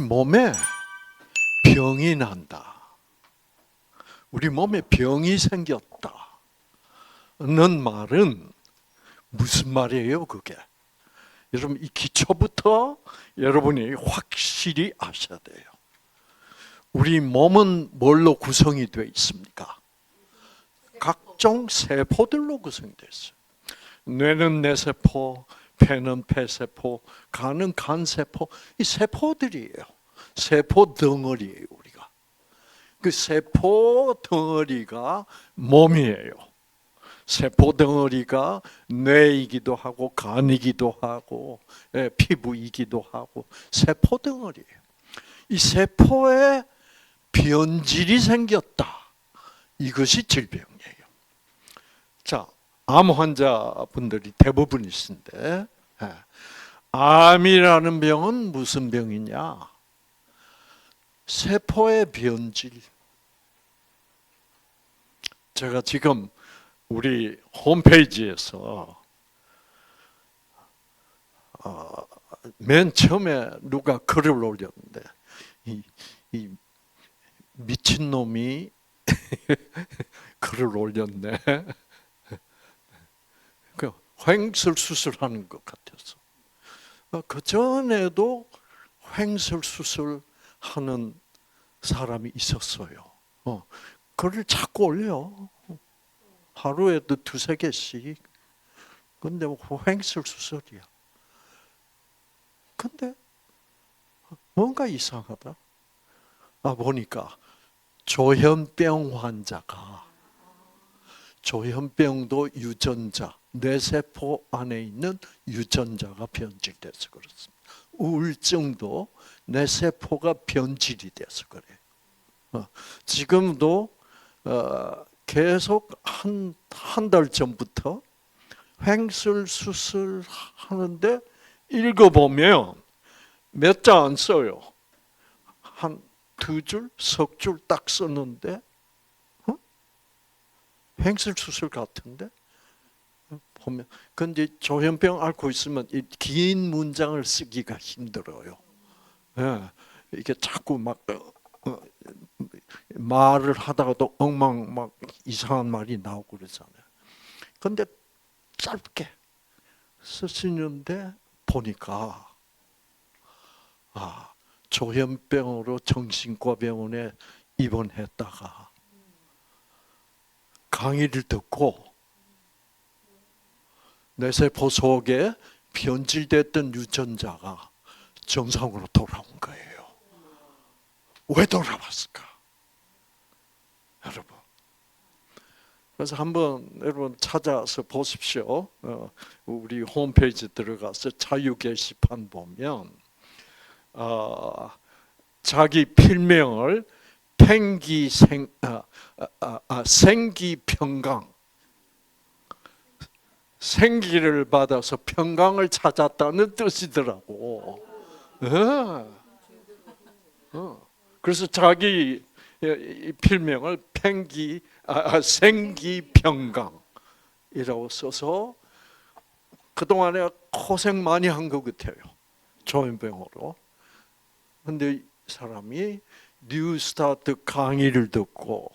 몸에 병이 난다. 우리 몸에 병이 생겼다. 는 말은 무슨 말이에요, 그게? 여러분, 이 기초부터 여러분이 확실히 아셔야 돼요. 우리 몸은 뭘로 구성이 되어 있습니까? 각종 세포들로 구성되어 있어요. 뇌는 뇌세포, 폐는 폐세포, 간은 간세포, 이 세포들이에요. 세포 덩어리예요, 우리가. 그 세포 덩어리가 몸이에요. 세포 덩어리가 뇌이기도 하고 간이기도 하고 피부이기도 하고 세포 덩어리예요. 이 세포에 변질이 생겼다. 이것이 질병이에요. 자, 암 환자분들이 대부분이신데, 암이라는 병은 무슨 병이냐? 세포의 변질. 제가 지금 우리 홈페이지에서 맨 처음에 누가 글을 올렸는데 이 미친놈이 글을 올렸네. 그 횡설 수술하는 것 같아서. 그 전에도 횡설 수술하는 사람이 있었어요. 글을 자꾸 올려. 하루에도 2-3개씩. 근데 횡설 수술이야. 근데 뭔가 이상하다. 보니까 조현병 환자가 조현병도 유전자, 뇌세포 안에 있는 유전자가 변질돼서 그렇습니다. 우울증도 뇌세포가 변질이 돼서 그래요. 지금도 계속 한 달 전부터 횡설 수술 하는데 읽어보면 몇 자 안 써요. 한 2줄, 3줄 딱 썼는데 횡설 수술 같은데? 보면 근데 조현병 앓고 있으면 이 긴 문장을 쓰기가 힘들어요. 이게 자꾸 막 말을 하다가도 엉망 막 이상한 말이 나오고 그러잖아요. 근데 짧게 쓰시는데 보니까 조현병으로 정신과 병원에 입원했다가 강의를 듣고 뇌세포 속에 변질됐던 유전자가 정상으로 돌아온 거예요. 왜 돌아왔을까? 여러분. 그래서 한번 여러분 찾아서 보십시오. 우리 홈페이지 들어가서 자유 게시판 보면 자기 필명을 생기평강, 생기를 받아서 평강을 찾았다는 뜻이더라고. 그래서 자기 필명을 생기평강이라고 써서 그동안에 고생 많이 한 것 같아요. 조현병으로. 근데 이 사람이 뉴스타트 강의를 듣고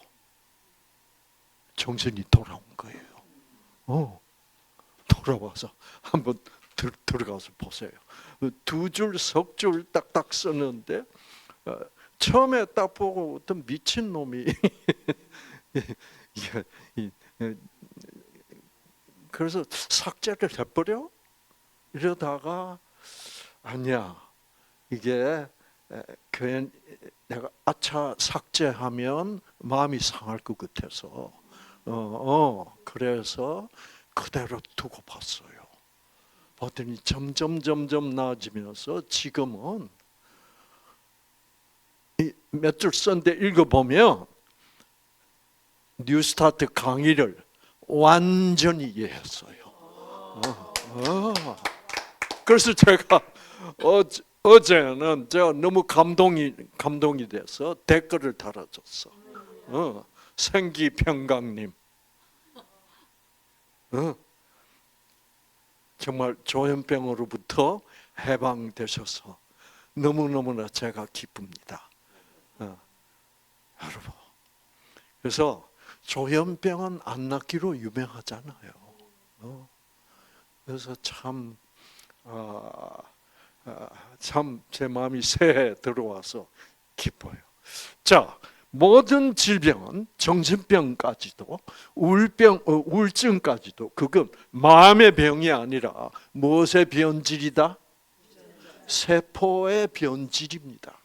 정신이 돌아온 거예요. 돌아와서 한번 들어가서 보세요. 2줄, 3줄 딱딱 썼는데 처음에 딱 보고 어떤 미친놈이 그래서 삭제를 해버려? 이러다가 아니야. 이게 내가 삭제하면 마음이 상할 것 같아서 그래서 그대로 두고 봤어요. 봤더니 점점 나아지면서 지금은 몇 줄 썼는데 읽어보면 뉴스타트 강의를 완전히 이해했어요. 그래서 제가 어제는 제가 너무 감동이 돼서 댓글을 달아줬어. 생기평강님. 정말 조현병으로부터 해방되셔서 너무너무나 제가 기쁩니다. 여러분. 그래서 조현병은 안 낫기로 유명하잖아요. 그래서 참 제 마음이 새해 들어와서 기뻐요. 자, 모든 질병은 정신병까지도 우울증까지도 그건 마음의 병이 아니라 무엇의 변질이다? 세포의 변질입니다.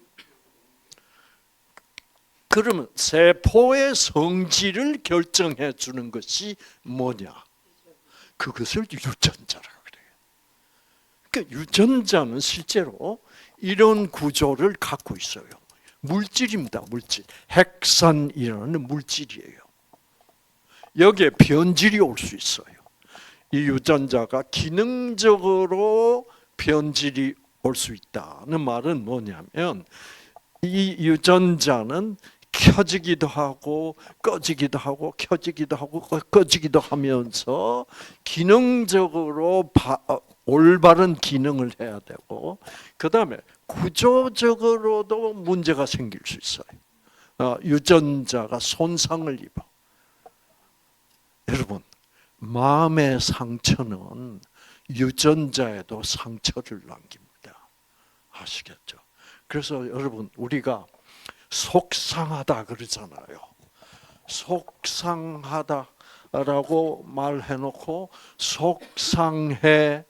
그러면 세포의 성질을 결정해 주는 것이 뭐냐? 그것을 유전자라고 그래요. 그러니까 유전자는 실제로 이런 구조를 갖고 있어요. 물질입니다. 물질. 핵산이라는 물질이에요. 여기에 변질이 올 수 있어요. 이 유전자가 기능적으로 변질이 올 수 있다는 말은 뭐냐면 이 유전자는 켜지기도 하고 꺼지기도 하고 켜지기도 하고 꺼지기도 하면서 기능적으로 올바른 기능을 해야 되고 그다음에 구조적으로도 문제가 생길 수 있어요. 유전자가 손상을 입어. 여러분, 마음의 상처는 유전자에도 상처를 남깁니다. 아시겠죠? 그래서 여러분 우리가 속상하다 그러잖아요. 속상하다라고 말해놓고 속상해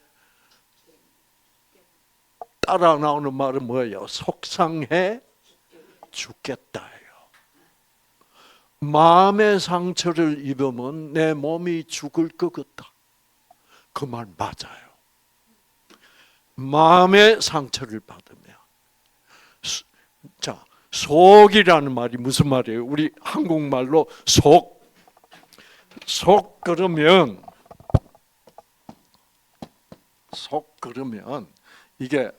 따라 나오는 말은 뭐예요? 속상해 죽겠다예요. 마음의 상처를 입으면 내 몸이 죽을 것 같다. 그 말 맞아요. 마음의 상처를 받으면 자, 속이라는 말이 무슨 말이에요? 우리 한국말로 속 그러면 이게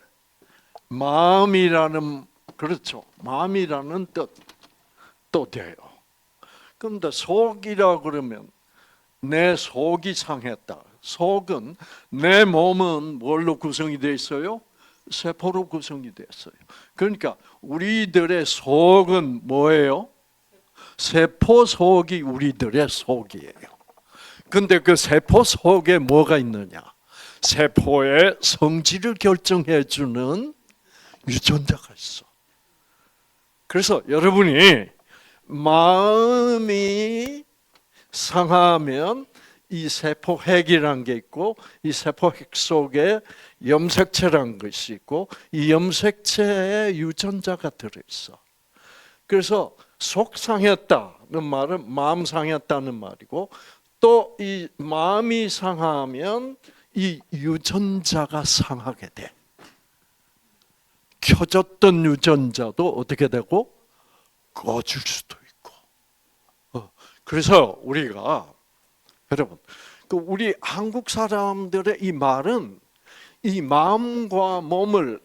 마음이라는 그렇죠. 마음이라는 뜻도 돼요. 그런데 속이라 그러면 내 속이 상했다. 속은 내 몸은 뭘로 구성이 되어 있어요? 세포로 구성이 됐어요. 그러니까 우리들의 속은 뭐예요? 세포 속이 우리들의 속이에요. 근데 그 세포 속에 뭐가 있느냐? 세포의 성질을 결정해 주는 유전자가 있어. 그래서 여러분이 마음이 상하면 이 세포핵이라는 게 있고 이 세포핵 속에 염색체라는 것이 있고 이 염색체에 유전자가 들어있어. 그래서 속 상했다는 말은 마음 상했다는 말이고 또 이 마음이 상하면 이 유전자가 상하게 돼. 켜졌던 유전자도 어떻게 되고 꺼질 수도 있고. 그래서 우리가 여러분, 우리 한국 사람들의 이 말은 이 마음과 몸을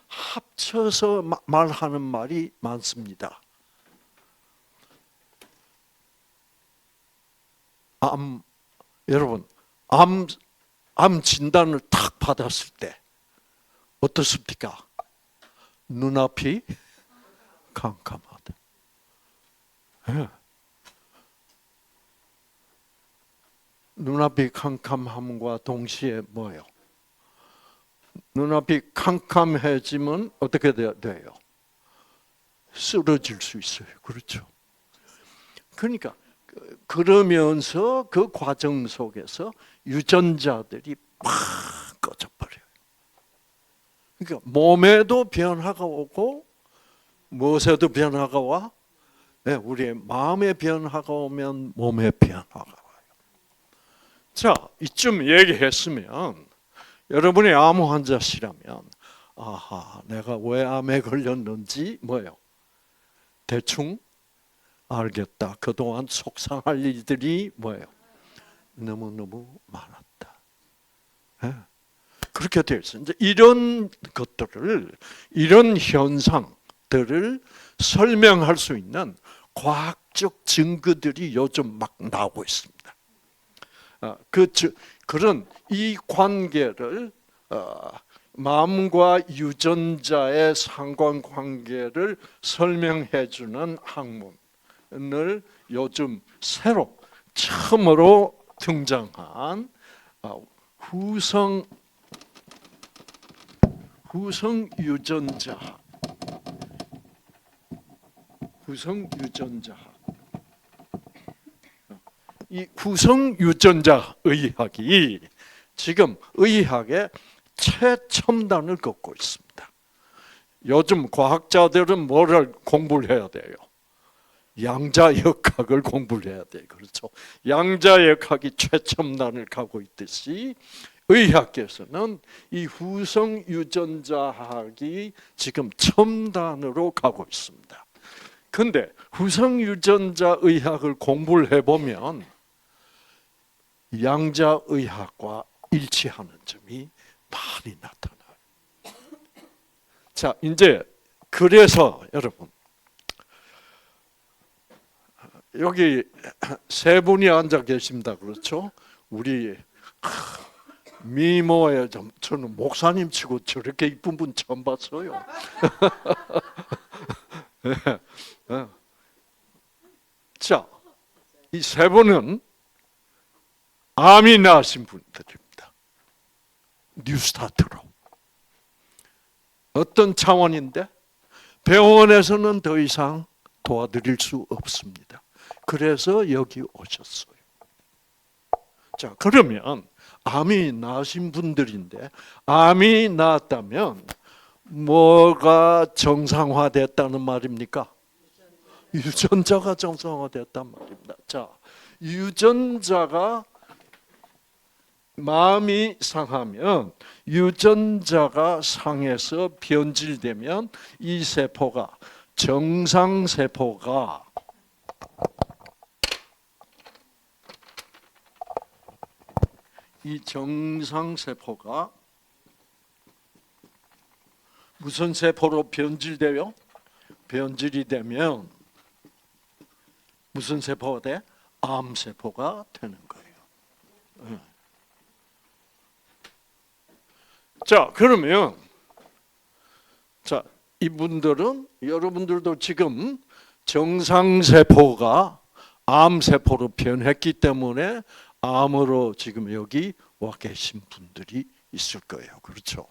합쳐서 말하는 말이 많습니다. 여러분, 암 진단을 탁 받았을 때 어떻습니까? 눈앞이 캄캄하다. 네. 눈앞이 캄캄함과 동시에 뭐예요? 눈앞이 캄캄해지면 어떻게 돼요? 쓰러질 수 있어요. 그렇죠? 그러니까 그러면서 그 과정 속에서 유전자들이 막 꺼져버려요. 그러니까 몸에도 변화가 오고 무엇에도 변화가 와? 네, 우리의 마음에 변화가 오면 몸에 변화가 와요. 자, 이쯤 얘기했으면 여러분이 암 환자시라면 아하, 내가 왜 암에 걸렸는지 뭐예요? 대충 알겠다. 그동안 속상할 일들이 뭐예요? 너무너무 많았다. 네. 그렇게 되어 있어요. 이제 이런 것들을, 이런 현상들을 설명할 수 있는 과학적 증거들이 요즘 막 나오고 있습니다. 그런 이 관계를 마음과 유전자의 상관관계를 설명해 주는 학문을 요즘 새로 처음으로 등장한 후성 유전자학. 이 후성 유전자 의학이 지금 의학의 최첨단을 걷고 있습니다. 요즘 과학자들은 뭐를 공부를 해야 돼요? 양자역학을 공부를 해야 돼요. 그렇죠? 양자역학이 최첨단을 가고 있듯이 의학계에서는 이 후성 유전자학이 지금 첨단으로 가고 있습니다. 근데 후성 유전자 의학을 공부를 해보면 양자의학과 일치하는 점이 많이 나타나요. 자, 이제 그래서 여러분 여기 세 분이 앉아 계십니다. 그렇죠? 우리 미모에 저는 목사님 치고 저렇게 이쁜 분 처음 봤어요. 자, 이 세 분은 암이 나신 분들입니다. 뉴스타트로. 어떤 차원인데? 병원에서는 더 이상 도와드릴 수 없습니다. 그래서 여기 오셨어요. 자, 그러면 암이 나신 분들인데 암이 나았다면 뭐가 정상화됐다는 말입니까? 유전자가 정상화됐단 말입니다. 자, 유전자가 마음이 상하면 유전자가 상해서 변질되면 이 세포가 정상세포가 이 정상세포가 무슨 세포로 변질돼요? 변질이 되면 무슨 세포가 돼? 암세포가 되는 거예요. 자, 그러면 자, 이분들은 여러분들도 지금 정상세포가 암세포로 변했기 때문에 암으로 지금 여기 와 계신 분들이 있을 거예요. 그렇죠?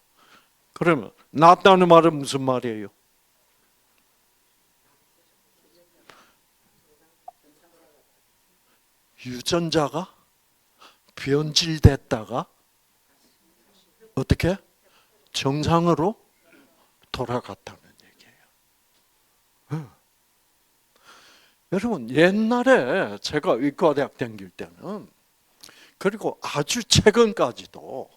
그러면 낫다는 말은 무슨 말이에요? 유전자가 변질됐다가 어떻게? 정상으로 돌아갔다는 얘기예요. 여러분, 옛날에 제가 의과대학 다닐 때는 그리고 아주 최근까지도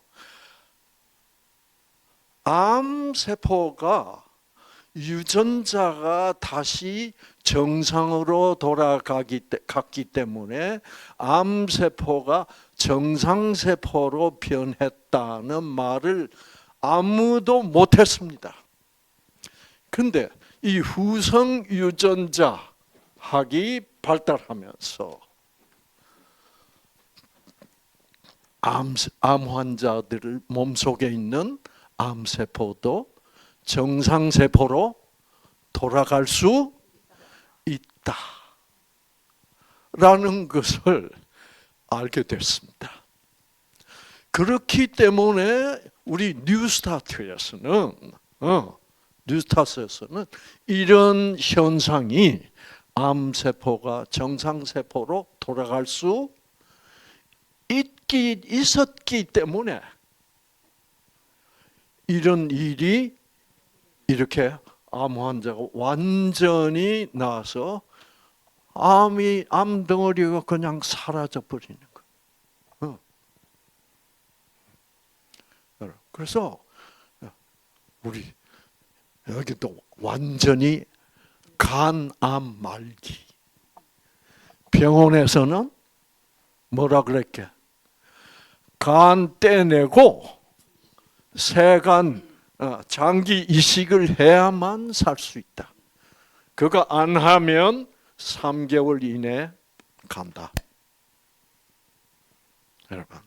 암세포가 유전자가 다시 정상으로 갔기 때문에 암세포가 정상세포로 변했다는 말을 아무도 못했습니다. 그런데 이 후성 유전자학이 발달하면서 암 환자들 몸속에 있는 암세포도 정상세포로 돌아갈 수 있다라는 것을 알게 됐습니다. 그렇기 때문에 우리 뉴스타트에서는 이런 현상이 암세포가 정상세포로 돌아갈 수 있었기 때문에 이런 일이 이렇게 암 환자가 완전히 나서 암덩어리가 그냥 사라져 버리는 거예요. 그래서 우리 여기도 완전히 간암 말기. 병원에서는 뭐라 그랬게? 간 떼내고 세간 장기 이식을 해야만 살 수 있다. 그거 안 하면 3개월 이내에 간다. 여러분.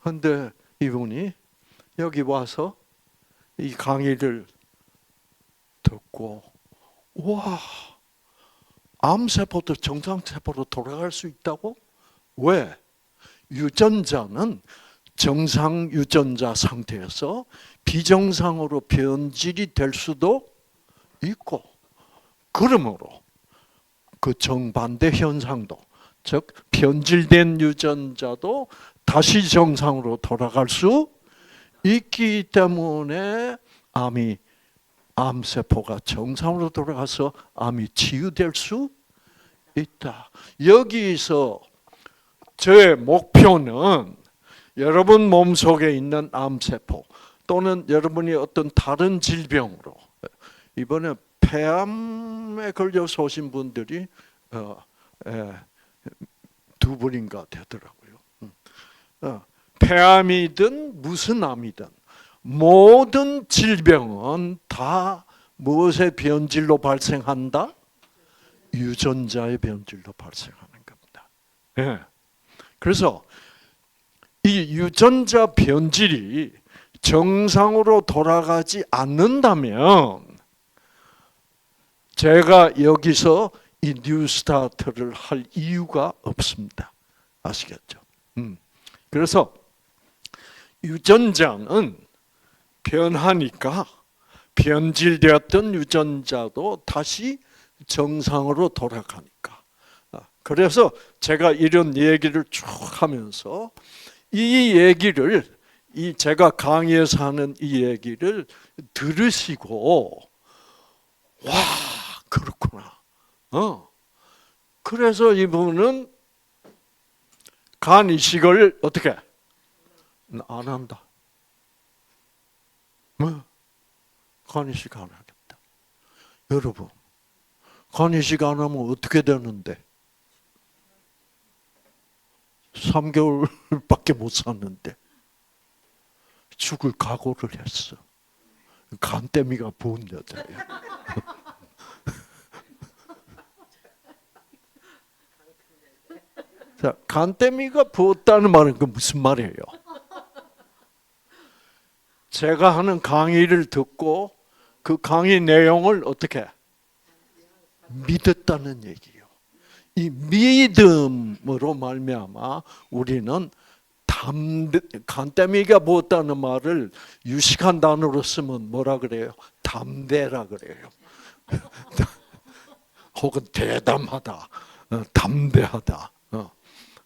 그런데 이분이 여기 와서 이 강의를 듣고 와, 암세포도 정상세포로 돌아갈 수 있다고? 왜? 유전자는 정상 유전자 상태에서 비정상으로 변질이 될 수도 있고, 그러므로 그 정반대 현상도, 즉 변질된 유전자도 다시 정상으로 돌아갈 수 있기 때문에 암세포가 정상으로 돌아가서 암이 치유될 수 있다. 여기서 저의 목표는 여러분 몸속에 있는 암세포 또는 여러분이 어떤 다른 질병으로, 이번에 폐암에 걸려서 오신 분들이 두 분인가 되더라고요. 폐암이든 무슨 암이든 모든 질병은 다 무엇의 변질로 발생한다? 유전자의 변질로 발생하는 겁니다. 예. 그래서 이 유전자 변질이 정상으로 돌아가지 않는다면 제가 여기서 이 뉴스타트를 할 이유가 없습니다. 아시겠죠? 그래서 유전자는 변하니까 변질되었던 유전자도 다시 정상으로 돌아가니까. 그래서 제가 이런 얘기를 쭉 하면서 이 얘기를, 제가 강의에서 하는 이 얘기를 들으시고 와, 그렇구나. 그래서 이분은 간 이식을 어떻게 안 한다. 간 이식 안 하겠다. 여러분, 간 이식 안 하면 어떻게 되는데? 3개월밖에 못 샀는데 죽을 각오를 했어. 간때미가 부은 여자예요. 자, 간때미가 부었다는 말은 그 무슨 말이에요? 제가 하는 강의를 듣고 그 강의 내용을 어떻게 믿었다는 얘기예요. 이 믿음으로 말미암아 우리는 간때미가 부었다는 말을 유식한 단어로 쓰면 뭐라 그래요? 담대라 그래요. 혹은 대담하다, 담대하다.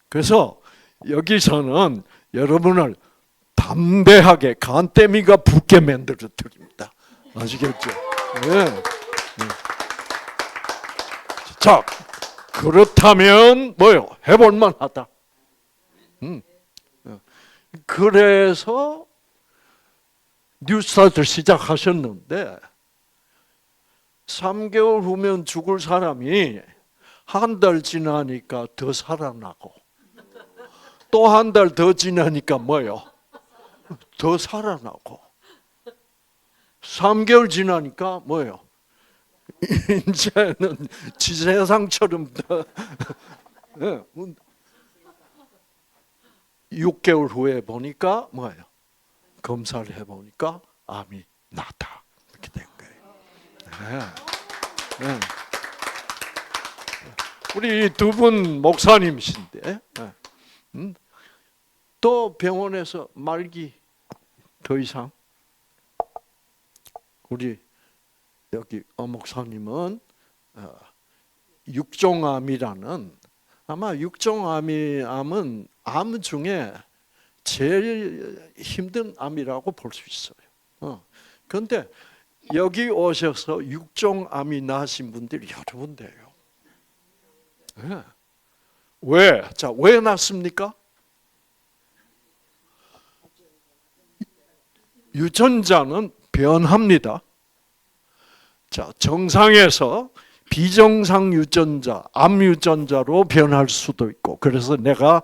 그래서 여기서는 여러분을 담대하게 간때미가 붓게 만들어 드립니다. 아시겠죠? 네. 자, 그렇다면 뭐요? 해볼만 하다. 그래서 뉴스타트를 시작하셨는데 3개월 후면 죽을 사람이 한 달 지나니까 더 살아나고 또 한 달 더 지나니까 뭐요? 더 살아나고 3개월 지나니까 뭐요? 이제는 지세상처럼 6개월 후에 보니까 뭐예요? 검사를 해보니까 암이 났다. 이렇게 된 거예요. 네. 네. 우리 두 분 목사님이신데 또 병원에서 말기 더 이상 우리 여기 목사님은 육종암이라는, 아마 육종암은 암 중에 제일 힘든 암이라고 볼 수 있어요. 그런데 여기 오셔서 육종암이 나신 분들이 여러 분이에요. 네. 왜? 자, 왜 났습니까? 유전자는 변합니다. 자, 정상에서 비정상 유전자, 암 유전자로 변할 수도 있고, 그래서 내가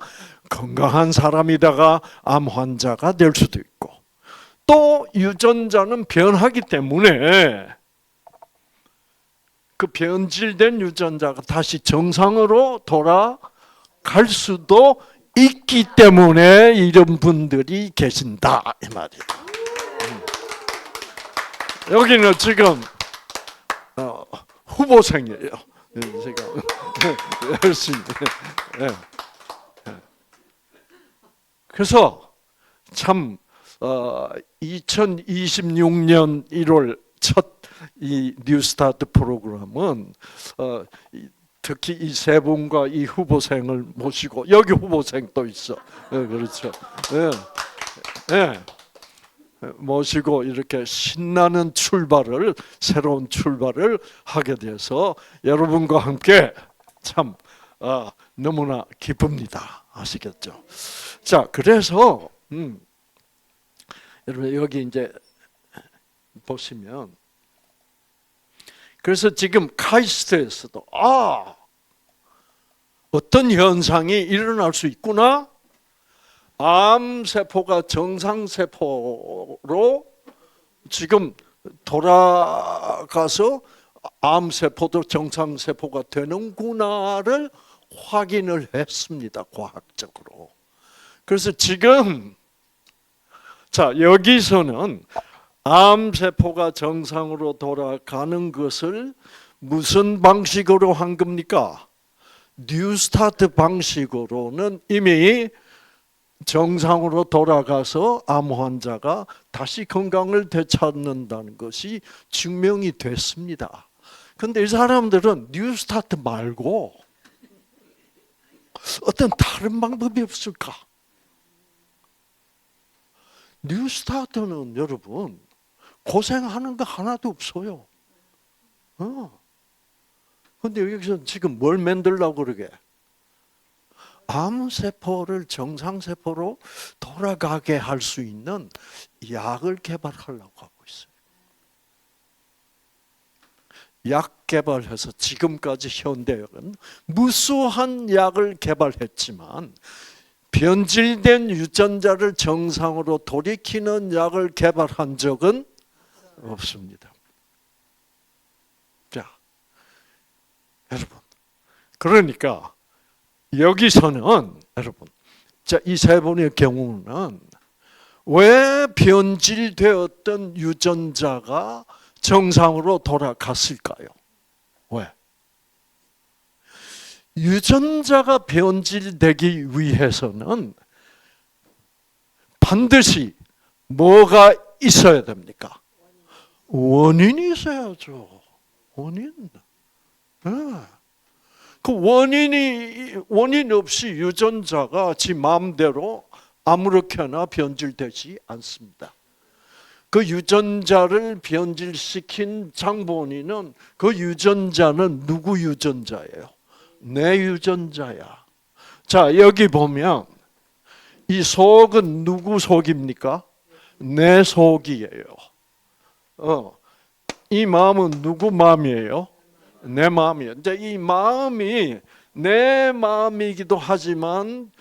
건강한 사람이다가 암 환자가 될 수도 있고, 또 유전자는 변하기 때문에 그 변질된 유전자가 다시 정상으로 돌아갈 수도 있기 때문에 이런 분들이 계신다 이 말이에요. 여기는 지금 후보생이에요. 지금 열심히. 그래서 참 2026년 1월 첫 이 뉴스타트 프로그램은 특히 이 세 분과 이 후보생을 모시고, 여기 후보생 또 있어. 그렇죠. 모시고 이렇게 신나는 출발을, 새로운 출발을 하게 돼서 여러분과 함께 참 너무나 기쁩니다. 아시겠죠? 자, 그래서 여러분 여기 이제 보시면, 그래서 지금 카이스트에서도 어떤 현상이 일어날 수 있구나. 암세포가 정상세포로 지금 돌아가서 암세포도 정상세포가 되는구나를 확인을 했습니다. 과학적으로. 그래서 지금 자, 여기서는 암세포가 정상으로 돌아가는 것을 무슨 방식으로 한 겁니까? 뉴스타트 방식으로는 이미 정상으로 돌아가서 암 환자가 다시 건강을 되찾는다는 것이 증명이 됐습니다. 그런데 이 사람들은 뉴스타트 말고 어떤 다른 방법이 없을까? 뉴스타트는 여러분 고생하는 거 하나도 없어요. 근데 여기서 지금 뭘 만들려고 그러게? 암세포를 정상세포로 돌아가게 할 수 있는 약을 개발하려고 하고 있어요. 약 개발해서 지금까지 현대학은 무수한 약을 개발했지만 변질된 유전자를 정상으로 돌이키는 약을 개발한 적은 없습니다. 자, 여러분, 그러니까 여기서는 여러분, 자, 이 세 분의 경우는 왜 변질되었던 유전자가 정상으로 돌아갔을까요? 왜? 유전자가 변질되기 위해서는 반드시 뭐가 있어야 됩니까? 원인이 있어야죠. 원인. 그 원인 없이 유전자가 지 마음대로 아무렇게나 변질되지 않습니다. 그 유전자를 변질시킨 장본인은, 그 유전자는 누구 유전자예요? 내 유전자야. 자, 여기 보면 이 속은 누구 속입니까? 내 속이에요. 이 마음은 누구 마음이에요? 내 마음이에요. 이제 이 마음이 내 마음이기도 하지만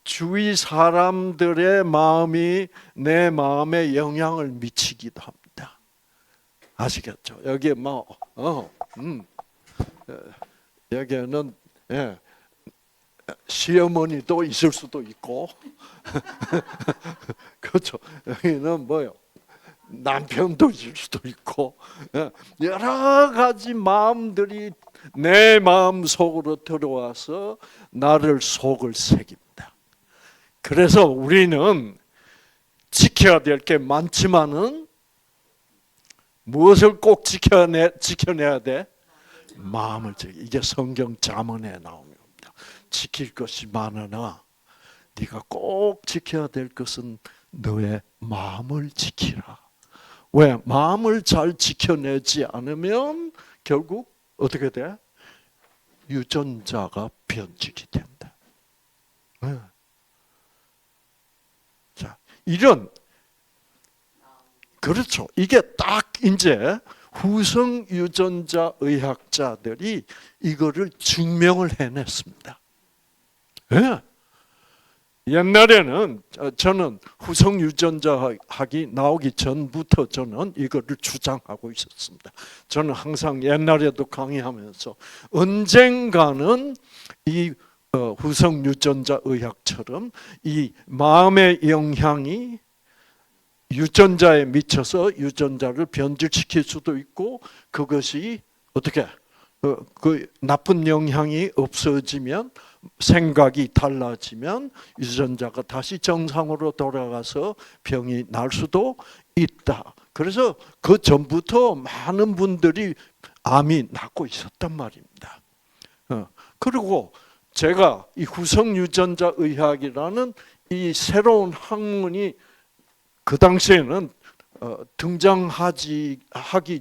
주위 사람들의 마음이 내 마음에 영향을 미치기도 합니다. 아시겠죠? 여기에 여기에는 시어머니도 있을 수도 있고, 그렇죠? 여기는 뭐요? 남편도 있을 수도 있고, 여러 가지 마음들이 내 마음 속으로 들어와서 나를 속을 새깁니다. 그래서 우리는 지켜야 될 게 많지만은 무엇을 꼭 지켜내야 돼? 마음을 지켜. 이게 성경 잠언에 나옵니다. 지킬 것이 많으나 네가 꼭 지켜야 될 것은 너의 마음을 지키라. 왜? 마음을 잘 지켜내지 않으면 결국 어떻게 돼? 유전자가 변질이 된다. 자, 이런, 그렇죠. 이게 딱 이제 후성 유전자 의학자들이 이거를 증명을 해냈습니다. 옛날에는 저는 후성 유전자학이 나오기 전부터 저는 이거를 주장하고 있었습니다. 저는 항상 옛날에도 강의하면서 언젠가는 이 후성 유전자 의학처럼 이 마음의 영향이 유전자에 미쳐서 유전자를 변질시킬 수도 있고, 그것이 어떻게 그 나쁜 영향이 없어지면, 생각이 달라지면 유전자가 다시 정상으로 돌아가서 병이 날 수도 있다. 그래서 그 전부터 많은 분들이 암이 낫고 있었단 말입니다. 그리고 제가 이 후성 유전자 의학이라는 이 새로운 학문이 그 당시에는 등장하기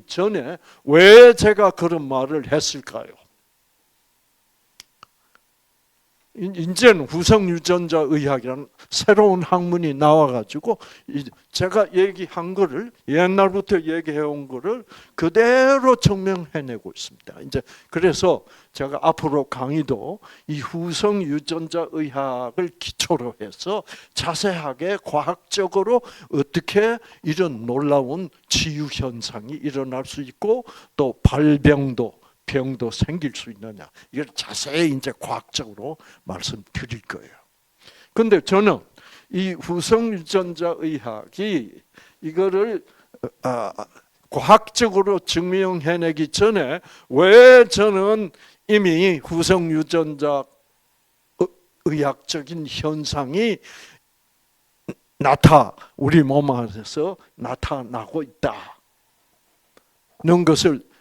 전에 왜 제가 그런 말을 했을까요? 이제는 후성 유전자 의학이라는 새로운 학문이 나와가지고 제가 얘기한 거를, 옛날부터 얘기해온 거를 그대로 증명해내고 있습니다. 이제 그래서 제가 앞으로 강의도 이 후성 유전자 의학을 기초로 해서 자세하게 과학적으로 어떻게 이런 놀라운 치유 현상이 일어날 수 있고 또 병도 생길 수 있느냐, 이걸 자세히 이제 과학적으로 말씀드릴 거예요. 근데 저는 이 후성 유전자 의학이 이거를 과학적으로 증명해내기 전에 왜 저는 이미 후성 유전자 의학적인 현상이 우리 몸 안에서 나타나고 있다는 것을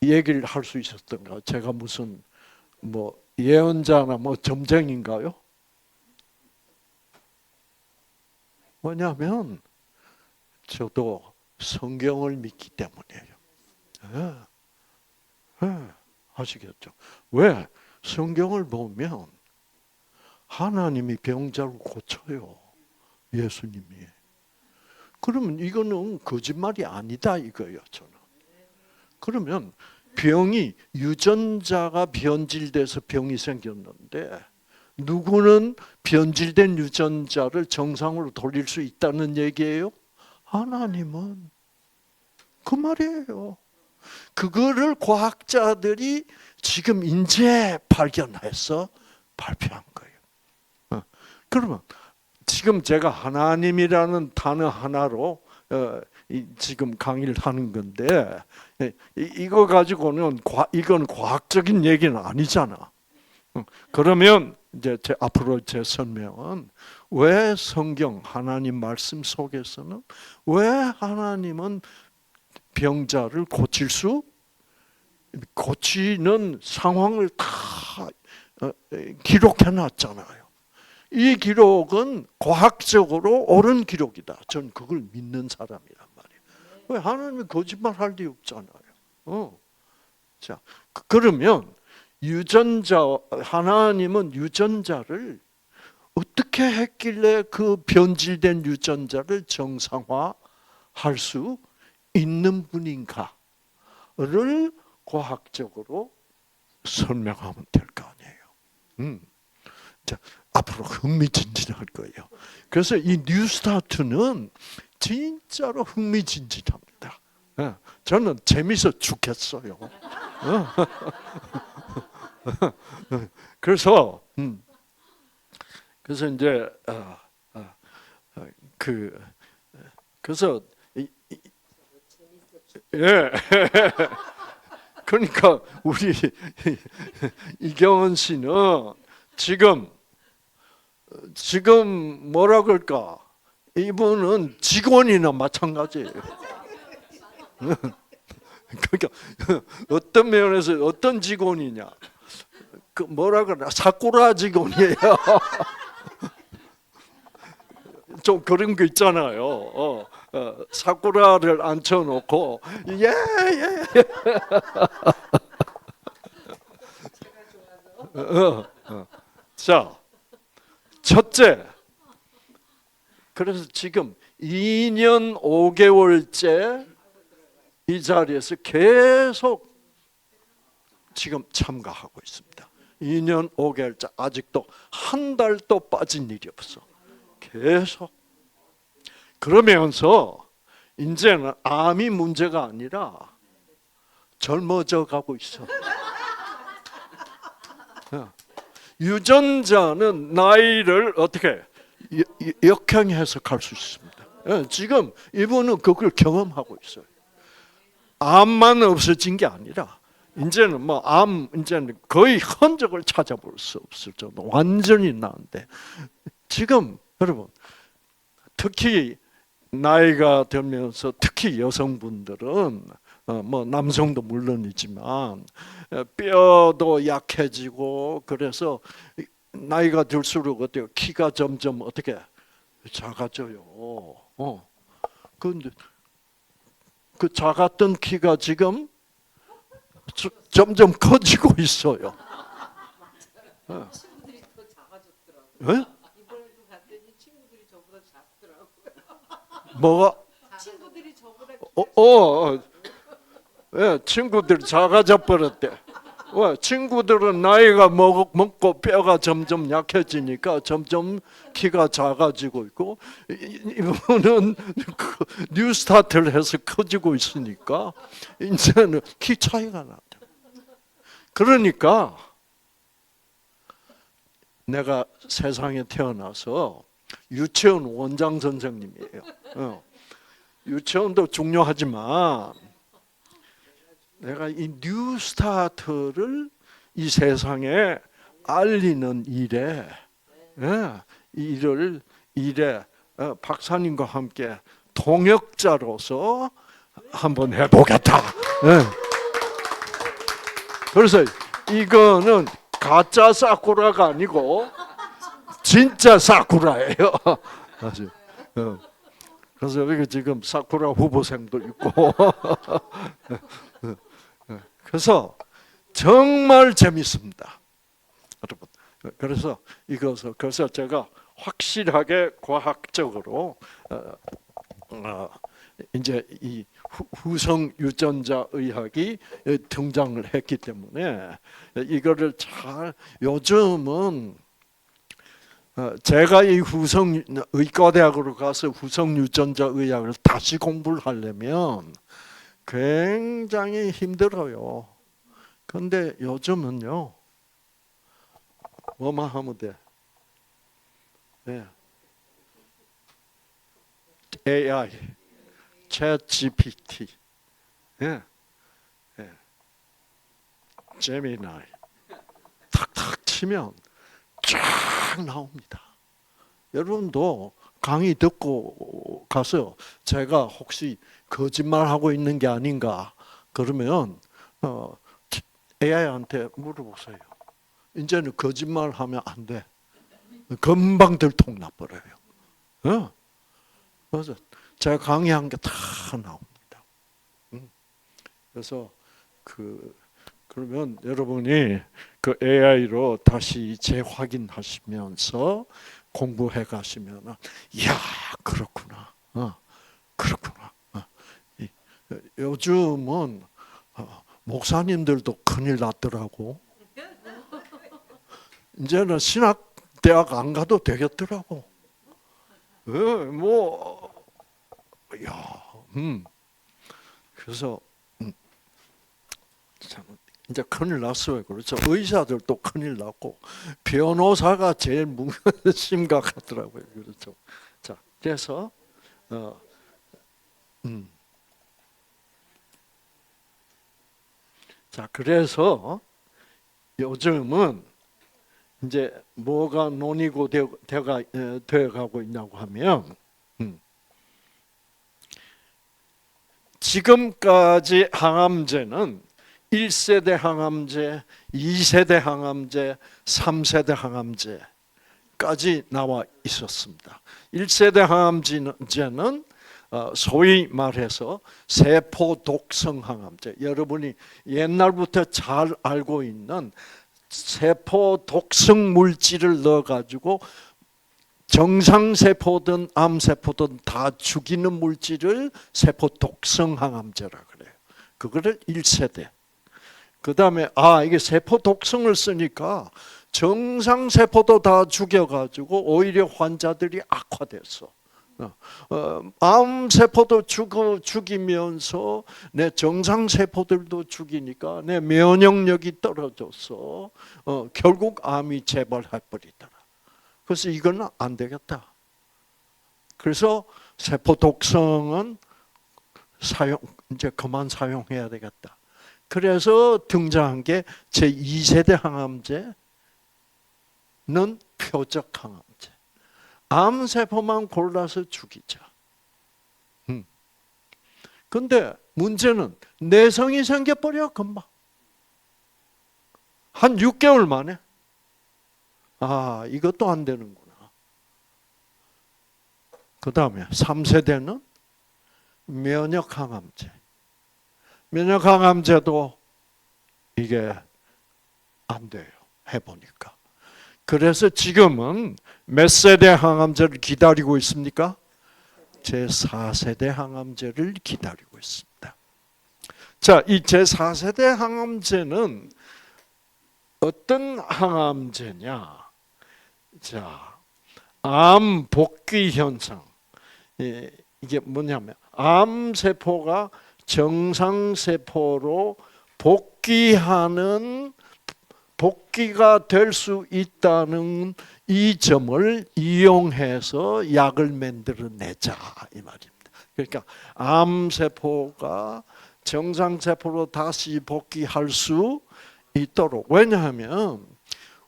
얘기를 할 수 있었던가? 제가 무슨 예언자나 점쟁인가요? 뭐냐면 저도 성경을 믿기 때문이에요. 아시겠죠? 왜? 성경을 보면 하나님이 병자를 고쳐요. 예수님이. 그러면 이거는 거짓말이 아니다 이거예요, 저는. 그러면 병이, 유전자가 변질돼서 병이 생겼는데 누구는 변질된 유전자를 정상으로 돌릴 수 있다는 얘기예요? 하나님은. 그 말이에요. 그거를 과학자들이 지금 이제 발견해서 발표한 거예요. 그러면 지금 제가 하나님이라는 단어 하나로 지금 강의를 하는 건데, 이거 가지고는 이건 과학적인 얘기는 아니잖아. 그러면 이제 앞으로 제 설명은 왜 성경 하나님 말씀 속에서는 왜 하나님은 병자를 고치는 상황을 다 기록해 놨잖아요. 이 기록은 과학적으로 옳은 기록이다. 전 그걸 믿는 사람이란 말이에요. 왜? 하나님이 거짓말할 리 없잖아요. 자, 그러면 하나님은 유전자를 어떻게 했길래 그 변질된 유전자를 정상화할 수 있는 분인가를 과학적으로 설명하면 될 거 아니에요. 자, 앞으로 흥미진진할 거예요. 그래서 이 뉴스타트는 진짜로 흥미진진합니다. 저는 재미있어 죽겠어요. 그래서 이제 그래서 예. 그러니까 우리 이경은 씨는 지금 뭐라 그럴까? 이분은 직원이나 마찬가지예요. 그러니까 어떤 면에서 어떤 직원이냐? 그 뭐라 그러나 사쿠라 직원이에요. 좀 그런 거 있잖아요. 사쿠라를 앉혀놓고 예. 자, 첫째. 그래서 지금 2년 5개월째 이 자리에서 계속 지금 참가하고 있습니다. 2년 5개월째 아직도 한 달도 빠진 일이 없어. 계속. 그러면서 이제는 암이 문제가 아니라 젊어져 가고 있어. 유전자는 나이를 어떻게 역행해서 갈 수 있습니다. 지금 이분은 그걸 경험하고 있어요. 암만 없어진 게 아니라 이제는 뭐 이제는 거의 흔적을 찾아볼 수 없을 정도 완전히 나은데 지금 여러분 특히 나이가 들면서 특히 여성분들은 뭐 남성도 물론이지만 뼈도 약해지고 그래서 나이가 들수록 어때요? 키가 점점 어떻게 작아져요. 그런데 그 작았던 키가 지금 점점 커지고 있어요. 친구들이 더 작아졌더라고요. 네? 이번에도 갔더니 친구들이 저보다 작더라고요. 뭐가? 친구들이 저보다 예, 친구들이 작아져 버렸대. 왜? 친구들은 나이가 먹고 뼈가 점점 약해지니까 점점 키가 작아지고 있고 이분은 그 뉴스타트를 해서 커지고 있으니까 이제는 키 차이가 나죠. 그러니까 내가 세상에 태어나서 유치원 원장 선생님이에요. 유치원도 중요하지만 내가 이 뉴스타트를 이 세상에 알리는 일에 박사님과 함께 동역자로서 한번 해보겠다. 그래서 이거는 가짜 사쿠라가 아니고 진짜 사쿠라예요. 그래서 여기 지금 사쿠라 후보생도 있고 그래서 정말 재밌습니다, 여러분. 그래서 제가 확실하게 과학적으로 이제 이 후성 유전자 의학이 등장을 했기 때문에 이거를 잘 요즘은 제가 이 후성 의과대학으로 가서 후성 유전자 의학을 다시 공부를 하려면 굉장히 힘들어요. 근데 요즘은요, 뭐만 하면 돼. AI, ChatGPT, 제미나이 탁탁 치면 쫙 나옵니다. 여러분도 강의 듣고 가서 제가 혹시 거짓말하고 있는 게 아닌가 그러면 AI한테 물어보세요. 이제는 거짓말하면 안 돼. 금방 들통나버려요. 그래서 제가 강의한 게 다 나옵니다. 그래서 그러면 여러분이 그 AI로 다시 재확인하시면서 공부해 가시면 이야 그렇구나. 그렇구나. 요즘은 목사님들도 큰일 났더라고. 이제는 신학대학 안 가도 되겠더라고. 그래서 참 이제 큰일 났어요. 그렇죠. 의사들도 큰일 났고 변호사가 제일 심각하더라고요. 그렇죠. 자, 그래서 자, 그래서 요즘은 이제 뭐가 논의고 되어가고 있냐고 하면 지금까지 항암제는 1세대 항암제, 2세대 항암제, 3세대 항암제까지 나와 있었습니다. 1세대 항암제는 소위 말해서 세포 독성 항암제, 여러분이 옛날부터 잘 알고 있는 세포 독성 물질을 넣어가지고 정상세포든 암세포든 다 죽이는 물질을 세포 독성 항암제라 그래요. 그거를 1세대. 그 다음에 이게 세포 독성을 쓰니까 정상세포도 다 죽여가지고 오히려 환자들이 악화됐어. 암세포도 죽이면서 내 정상세포들도 죽이니까 내 면역력이 떨어져서 결국 암이 재발해버리더라. 그래서 이건 안 되겠다. 그래서 세포 독성은 이제 그만 사용해야 되겠다. 그래서 등장한 게 제2세대 항암제는 표적 항암제. 암세포만 골라서 죽이자. 근데 문제는 내성이 생겨버려 금방. 한 6개월 만에. 아, 이것도 안 되는구나. 그 다음에 3세대는 면역항암제. 면역항암제도 이게 안 돼요. 해보니까. 그래서 지금은 몇 세대 항암제를 기다리고 있습니까? 제4세대 항암제를 기다리고 있습니다. 자, 이 제4세대 항암제는 어떤 항암제냐? 자, 암 복귀 현상. 이게 뭐냐면 암세포가 정상세포로 복귀가 될 수 있다는 이 점을 이용해서 약을 만들어내자 이 말입니다. 그러니까 암세포가 정상세포로 다시 복귀할 수 있도록. 왜냐하면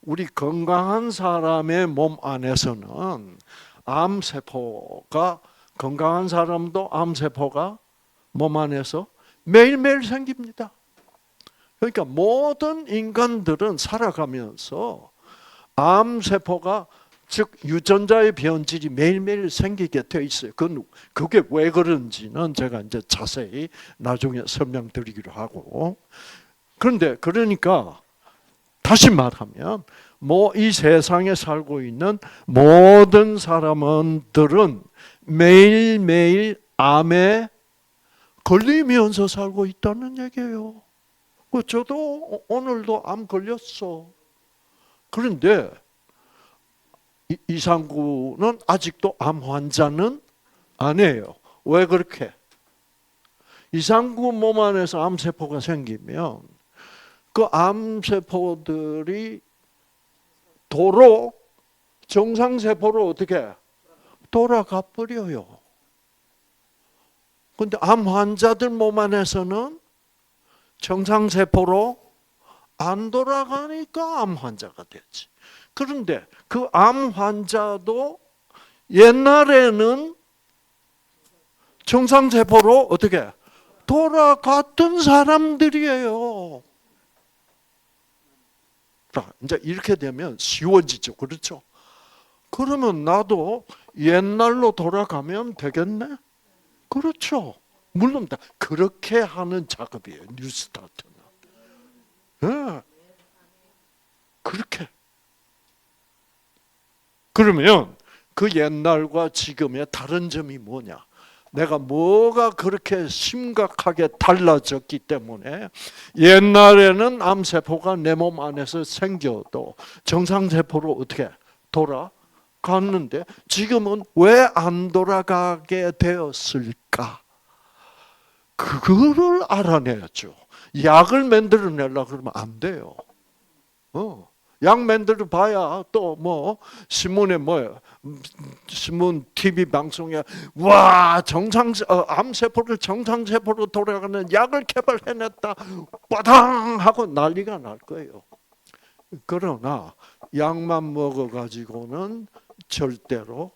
우리 건강한 사람의 몸 안에서는 암세포가, 건강한 사람도 암세포가 몸 안에서 매일매일 생깁니다. 그러니까 모든 인간들은 살아가면서 암세포가, 즉 유전자의 변질이 매일매일 생기게 돼 있어요. 그게 왜 그런지는 제가 이제 자세히 나중에 설명드리기로 하고. 그런데 그러니까 다시 말하면 이 세상에 살고 있는 모든 사람들은 매일매일 암에 걸리면서 살고 있다는 얘기예요. 저도 오늘도 암 걸렸어. 그런데 이상구는 아직도 암 환자는 아니에요. 왜 그렇게? 이상구 몸 안에서 암세포가 생기면 그 암세포들이 도로 정상세포로 어떻게 돌아가 버려요. 그런데 암 환자들 몸 안에서는 정상세포로 안 돌아가니까 암 환자가 되지. 그런데 그 암 환자도 옛날에는 정상세포로 어떻게 돌아갔던 사람들이에요. 자, 이제 이렇게 되면 쉬워지죠. 그렇죠? 그러면 나도 옛날로 돌아가면 되겠네? 그렇죠. 물론 다 그렇게 하는 작업이에요. 뉴스타트는. 네. 그렇게. 그러면 그 옛날과 지금의 다른 점이 뭐냐? 내가 뭐가 그렇게 심각하게 달라졌기 때문에 옛날에는 암세포가 내 몸 안에서 생겨도 정상세포로 어떻게 돌아갔는데 지금은 왜 안 돌아가게 되었을까? 그거를 알아내야죠. 약을 만들어내려고 그러면 안 돼요. 약 만들어 봐야 또 신문에 신문 TV 방송에 와 암세포를 정상세포로 돌아가는 약을 개발해냈다 빠당 하고 난리가 날 거예요. 그러나 약만 먹어가지고는 절대로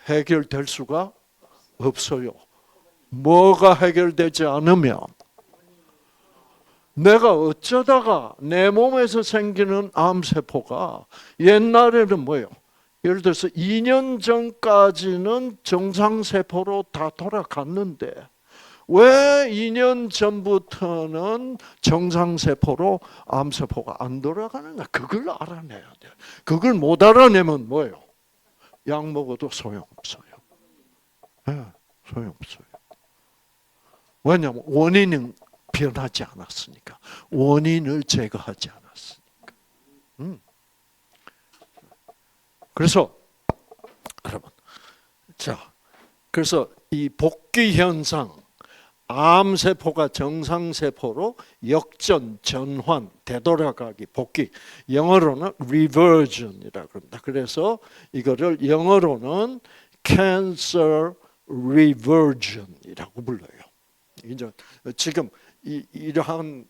해결될 수가 없어요. 뭐가 해결되지 않으면 내가 어쩌다가 내 몸에서 생기는 암세포가 옛날에는 뭐예요? 예를 들어서 2년 전까지는 정상세포로 다 돌아갔는데 왜 2년 전부터는 정상세포로 암세포가 안 돌아가는가? 그걸 알아내야 돼요. 그걸 못 알아내면 뭐예요? 약 먹어도 소용없어요. 네, 소용없어요. 왜냐하면 원인은 변하지 않았으니까. 원인을 제거하지 않았으니까. 그래서 여러분, 그래서 이 복귀 현상, 암세포가 정상세포로 역전, 전환, 되돌아가기, 복귀. 영어로는 reversion이라고 합니다. 그래서 이거를 영어로는 cancer reversion이라고 불러요. 이제 지금 이러한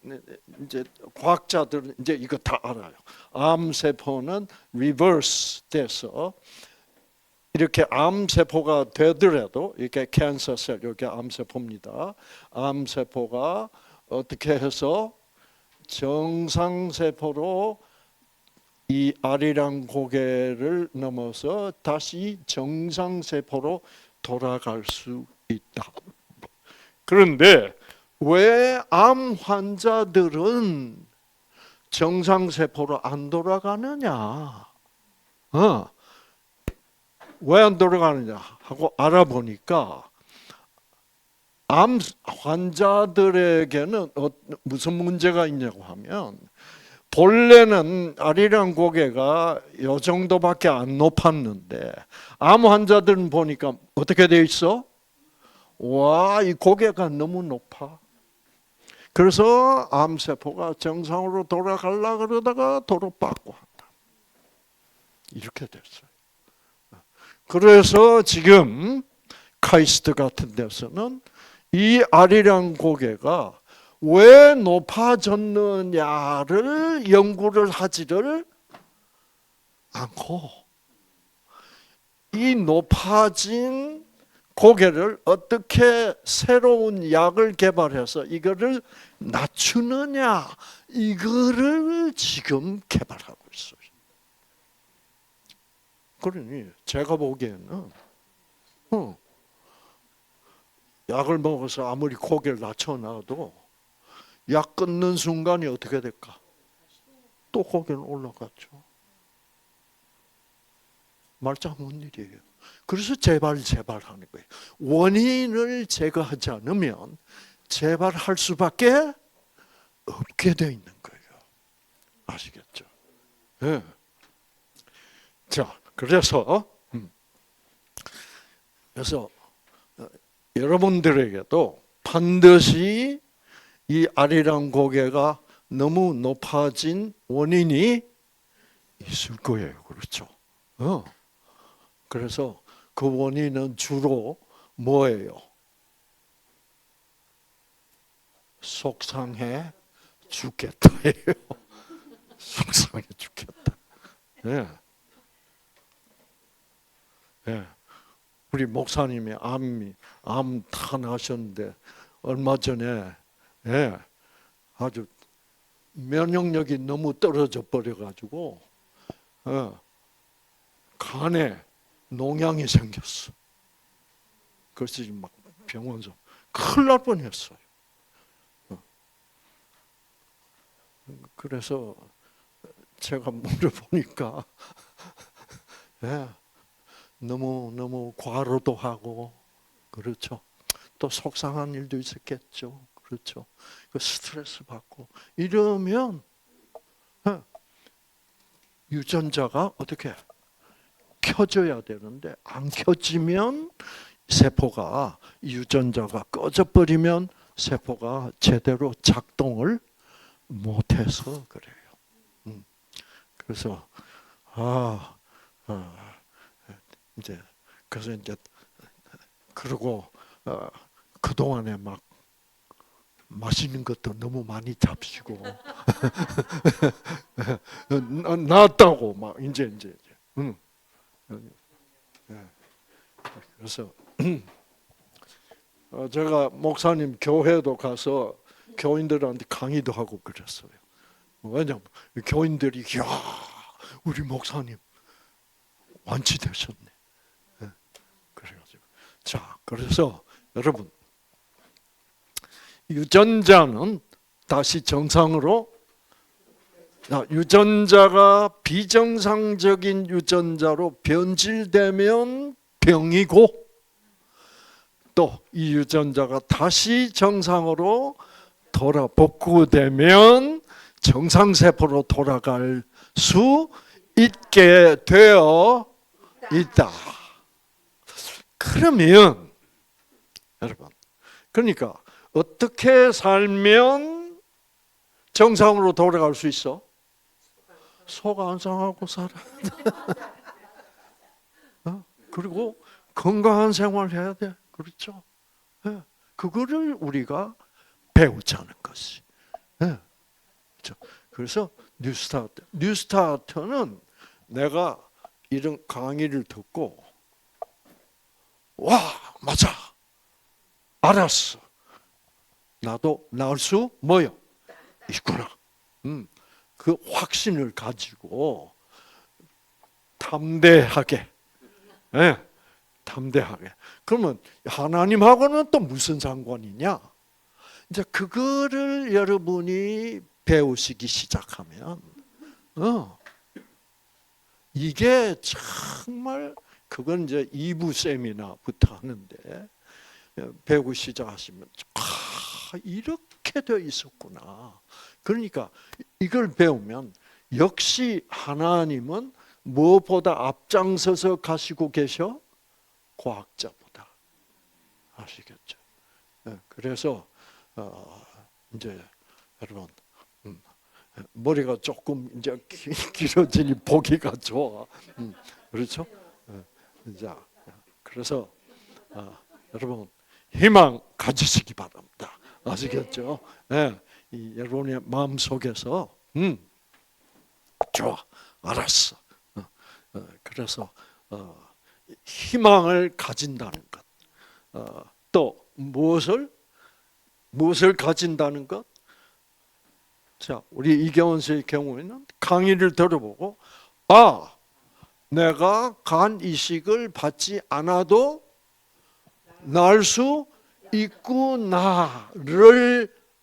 이제 과학자들은 이제 이거 다 알아요. 암 세포는 리버스 돼서 이렇게 암 세포가 되더라도 이렇게 캔서 셀 이렇게 암 세포입니다. 암 세포가 어떻게 해서 정상 세포로 이 아리랑 고개를 넘어서 다시 정상 세포로 돌아갈 수 있다. 그런데 왜 암 환자들은 정상 세포로 안 돌아가느냐? 왜 안 돌아가느냐 하고 알아보니까 암 환자들에게는 무슨 문제가 있냐고 하면 본래는 아리랑 고개가 이 정도밖에 안 높았는데 암 환자들은 보니까 어떻게 돼 있어? 와, 이 고개가 너무 높아. 그래서 암세포가 정상으로 돌아가려고 그러다가 도로 빠꾸 한다. 이렇게 됐어요. 그래서 지금 카이스트 같은 데서는 이 아리랑 고개가 왜 높아졌느냐를 연구를 하지를 않고 이 높아진 고개를 어떻게 새로운 약을 개발해서 이거를 낮추느냐 이거를 지금 개발하고 있어요. 그러니 제가 보기에는 약을 먹어서 아무리 고개를 낮춰놔도 약 끊는 순간이 어떻게 될까? 또 고개는 올라갔죠. 말짱 뭔 일이에요. 그래서 재발 하는 거예요. 원인을 제거하지 않으면 재발할 수밖에 없게 돼 있는 거예요. 아시겠죠? 네. 자, 그래서 여러분들에게도 반드시 이 아리랑 고개가 너무 높아진 원인이 있을 거예요. 그렇죠? 그래서 그 원인은 주로 뭐예요? 속상해 죽겠다예요. 속상해 죽겠다. 예. 예. 우리 목사님이 암 탄하셨는데 얼마 전에 아주 면역력이 너무 떨어져 버려가지고 간에 농양이 생겼어. 그래서 지금 막 병원에서 큰일 날 뻔했어요. 그래서 제가 물어보니까 너무 과로도 하고 그렇죠. 또 속상한 일도 있었겠죠. 그렇죠. 그 스트레스 받고 이러면 유전자가 어떻게 켜져야 되는데 안 켜지면 세포가 유전자가 꺼져버리면 세포가 제대로 작동을 못해서 그래요. 그래서 그래서 이제 그러고 그 동안에 막 맛있는 것도 너무 많이 잡수고 나았다고 막 이제 그래서 제가 목사님 교회도 가서 교인들한테 강의도 하고 그랬어요. 왜냐면 교인들이 야 우리 목사님 완치되셨네. 그래가지고 그래서 여러분 유전자는 다시 정상으로 유전자가 비정상적인 유전자로 변질되면 병이고 또 이 유전자가 다시 정상으로 복구되면 정상세포로 돌아갈 수 있게 되어 있다. 그러면 여러분 그러니까 어떻게 살면 정상으로 돌아갈 수 있어? 속 안 상하고 살아야 돼. 그리고 건강한 생활 해야 돼. 그렇죠? 예. 그거를 우리가 배우자는 것이. 예. 그렇죠? 그래서 뉴스타트는 내가 이런 강의를 듣고 와 맞아 알았어 나도 나을 수 뭐요 있구나. 그 확신을 가지고 담대하게, 예, 담대하게. 그러면 하나님하고는 또 무슨 상관이냐? 이제 그거를 여러분이 배우시기 시작하면, 이게 정말 그건 이제 2부 세미나부터 하는데 배우기 시작하시면 이렇게 돼 있었구나. 그러니까 이걸 배우면 역시 하나님은 무엇보다 앞장서서 가시고 계셔? 과학자보다. 아시겠죠? 그래서 이제 여러분 머리가 조금 이제 길어지니 보기가 좋아. 그렇죠? 자, 그래서 여러분 희망 가지시기 바랍니다. 아시겠죠? 여러분의 마음 속에서 좋아, 알았어. 그래서 희망을 가진다는 것, 또 무엇을 가진다는 것? 자, 우리 이경원 씨의 경우에는 강의를 들어보고 내가 간 이식을 받지 않아도 날 수 있구나를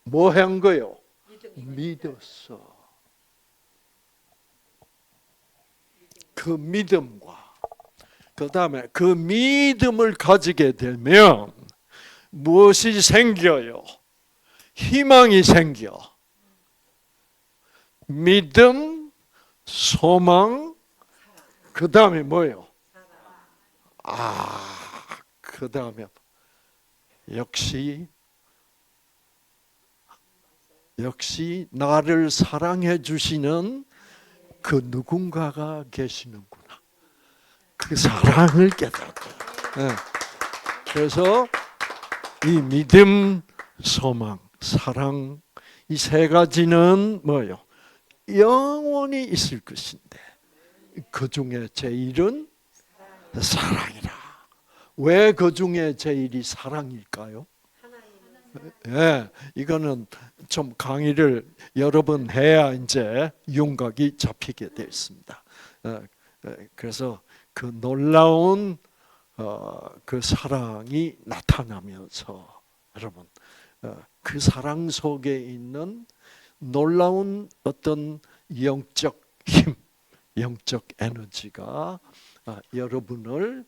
뭐 한 거요? 믿었어. 그 믿음과 그 다음에 그 믿음을 가지게 되면 무엇이 생겨요? 희망이 생겨. 믿음, 소망, 그 다음에 뭐예요? 그 다음에 역시 나를 사랑해 주시는 그 누군가가 계시는구나. 그 사랑을 깨닫고. 그래서 이 믿음, 소망, 사랑 이 세 가지는 뭐예요? 영원히 있을 것인데 그 중에 제일은 사랑이라. 왜 그 중에 제일이 사랑일까요? 이거는 좀 강의를 여러 번 해야 이제 윤곽이 잡히게 되어 있습니다. 그래서 그 놀라운 그 사랑이 나타나면서 여러분 그 사랑 속에 있는 놀라운 어떤 영적 힘, 영적 에너지가 여러분을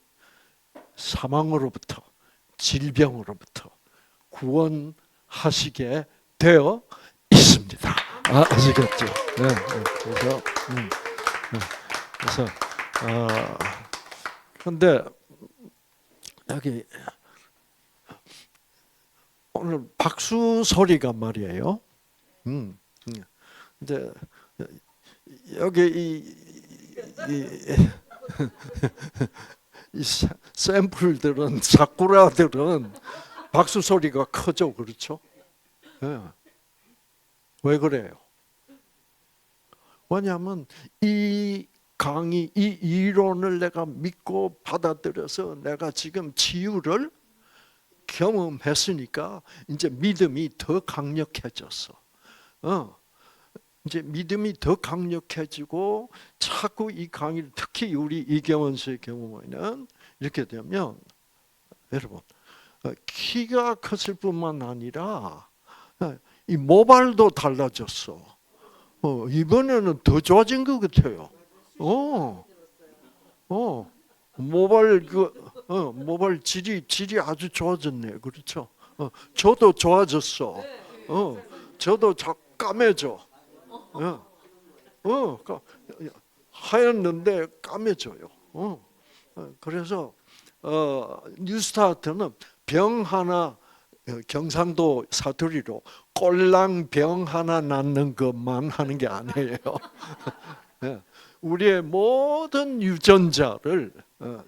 사망으로부터 질병으로부터 구원하시게 되어 있습니다. 아시겠죠? 그래서 근데 여기 오늘 박수 소리가 말이에요. 근데 여기 이 샘플들은 사쿠라들은 박수 소리가 커져. 그렇죠? 왜 그래요? 왜냐하면 이 강의, 이 이론을 내가 믿고 받아들여서 내가 지금 치유를 경험했으니까 이제 믿음이 더 강력해졌어. 이제 믿음이 더 강력해지고 자꾸 이 강의를 특히 우리 이경원 씨의 경우에는 이렇게 되면 여러분 키가 컸을 뿐만 아니라 이 모발도 달라졌어. 이번에는 더 좋아진 것 같아요. 모발 질이 아주 좋아졌네. 그렇죠? 저도 좋아졌어. 저도 까매져. 하였는데 까매져요. 그래서 뉴스타트는 병 하나 경상도 사투리로 꼴랑 병 하나 낫는 것만 하는 게 아니에요. 우리의 모든 유전자를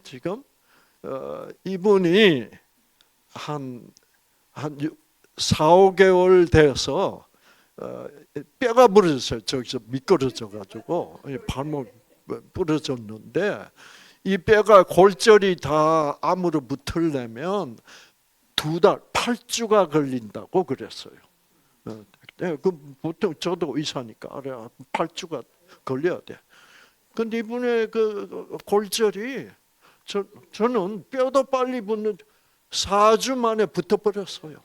지금 이분이 한 4, 5개월 돼서 뼈가 부러졌어요. 저기서 미끄러져 가지고 발목 부러졌는데 이 뼈가 골절이 다 암으로 붙으려면 2달, 8주가 걸린다고 그랬어요. 그 보통 저도 의사니까 알아요. 8주가 걸려야 돼. 근데 이분의 그 골절이 저는 뼈도 빨리 붙는 4주 만에 붙어버렸어요.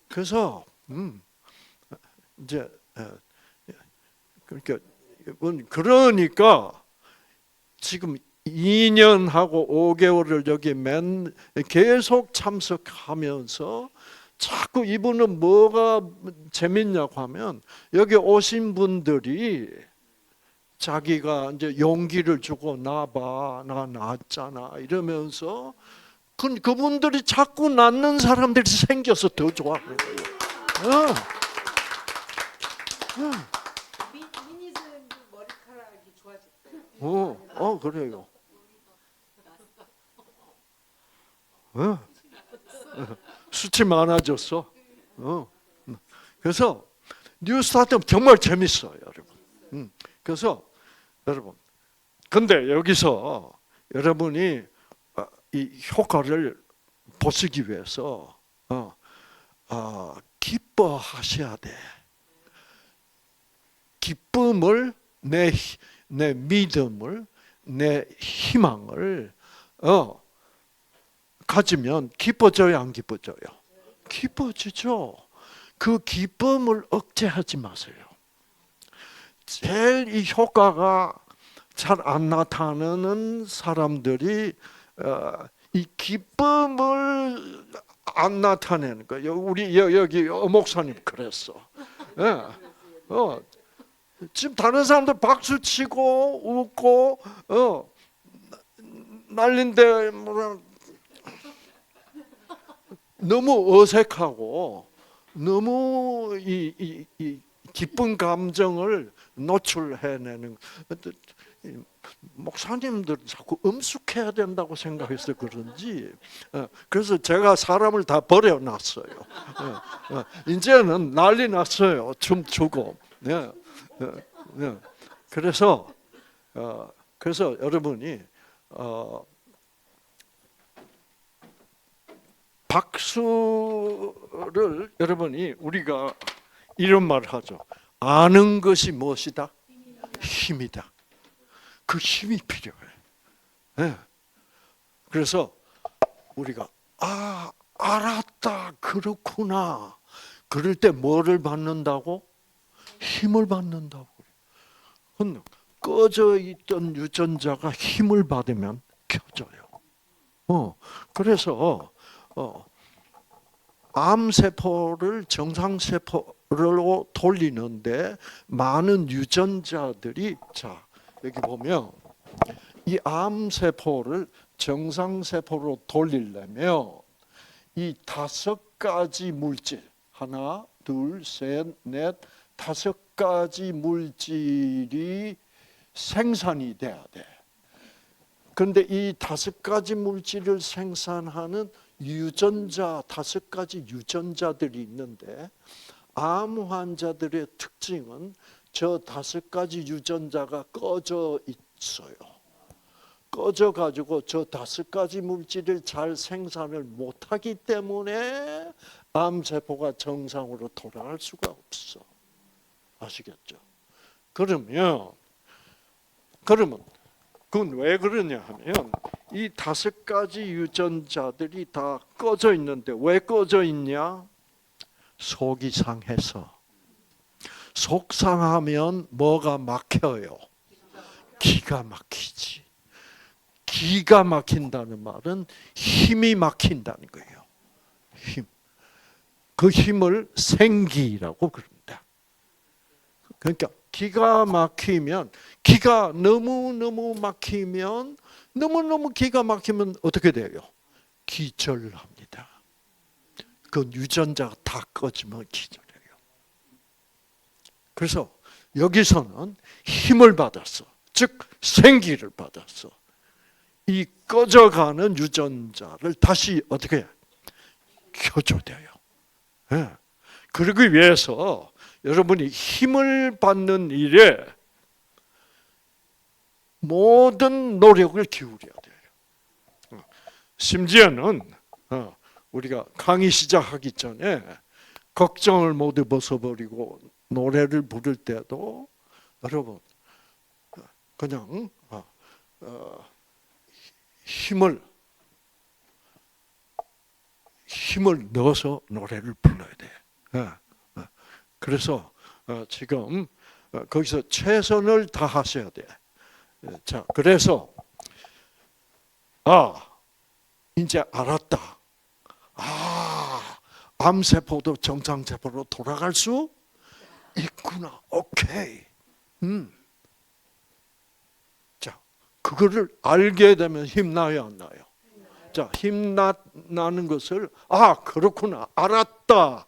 그래서 이제 그러니까 지금 2년하고 5개월을 여기 계속 참석하면서 자꾸 이분은 뭐가 재밌냐고 하면 여기 오신 분들이 자기가 이제 용기를 주고 나봐, 나 낫잖아 이러면서 그분들이 자꾸 낫는 사람들이 생겨서 더 좋아하는 거예요. 미니 선생님도 머리카락이 좋아졌대요. 그래요. 수치 많아졌어. 그래서 뉴스타트 정말 재밌어요, 여러분. 그래서 여러분, 근데 여기서 여러분이 이 효과를 보시기 위해서 기뻐하셔야 돼. 기쁨을 내 믿음을 내 희망을 가지면 기뻐져요, 안 기뻐져요? 기뻐지죠. 그 기쁨을 억제하지 마세요. 제일 이 효과가 잘 안 나타나는 사람들이 이 기쁨을 안 나타내는 거예요. 우리 여기 목사님 그랬어. 지금 다른 사람들 박수 치고 웃고 난린데 너무 어색하고 너무 이 기쁜 감정을 노출해내는 목사님들 자꾸 엄숙해야 된다고 생각해서 그런지 그래서 제가 사람을 다 버려놨어요. 이제는 난리 났어요. 춤추고. 그래서 여러분이 박수를 여러분이 우리가 이런 말을 하죠. 아는 것이 무엇이다? 힘이다. 그 힘이 필요해. 그래서 우리가 알았다, 그렇구나. 그럴 때 뭐를 받는다고? 힘을 받는다고. 꺼져 있던 유전자가 힘을 받으면 켜져요. 그래서 암세포를 정상세포로 돌리는데 많은 유전자들이 여기 보면 이 암세포를 정상세포로 돌리려면 이 5가지 물질 하나, 둘, 셋, 넷 5가지 물질이 생산이 돼야 돼. 그런데 이 5가지 물질을 생산하는 유전자 5가지 유전자들이 있는데 암 환자들의 특징은 저 5가지 유전자가 꺼져 있어요. 꺼져 가지고 저 5가지 물질을 잘 생산을 못하기 때문에 암세포가 정상으로 돌아갈 수가 없어. 아시겠죠? 그러면 그건 왜 그러냐 하면 이 5가지 유전자들이 다 꺼져 있는데 왜 꺼져 있냐? 속이 상해서. 속 상하면 뭐가 막혀요? 기가 막히지. 기가 막힌다는 말은 힘이 막힌다는 거예요. 힘. 그 힘을 생기라고 그럽니다. 그러니까 기가 막히면 기가 너무 막히면 너무 기가 막히면 어떻게 돼요? 기절합니다. 그 유전자가 다 꺼지면 기절해요. 그래서 여기서는 힘을 받았어. 즉 생기를 받았어. 이 꺼져가는 유전자를 다시 어떻게 켜줘야 돼요. 예. 그러기 위해서 여러분이 힘을 받는 일에 모든 노력을 기울여야 돼요. 심지어는 우리가 강의 시작하기 전에 걱정을 모두 벗어버리고 노래를 부를 때도 여러분 그냥 힘을 넣어서 노래를 불러야 돼. 그래서 지금 거기서 최선을 다하셔야 돼. 자, 그래서 이제 알았다. 암세포도 정상세포로 돌아갈 수 있구나. 오케이. 자, 그거를 알게 되면 힘나요, 안 나요? 자, 힘나는 것을 그렇구나. 알았다.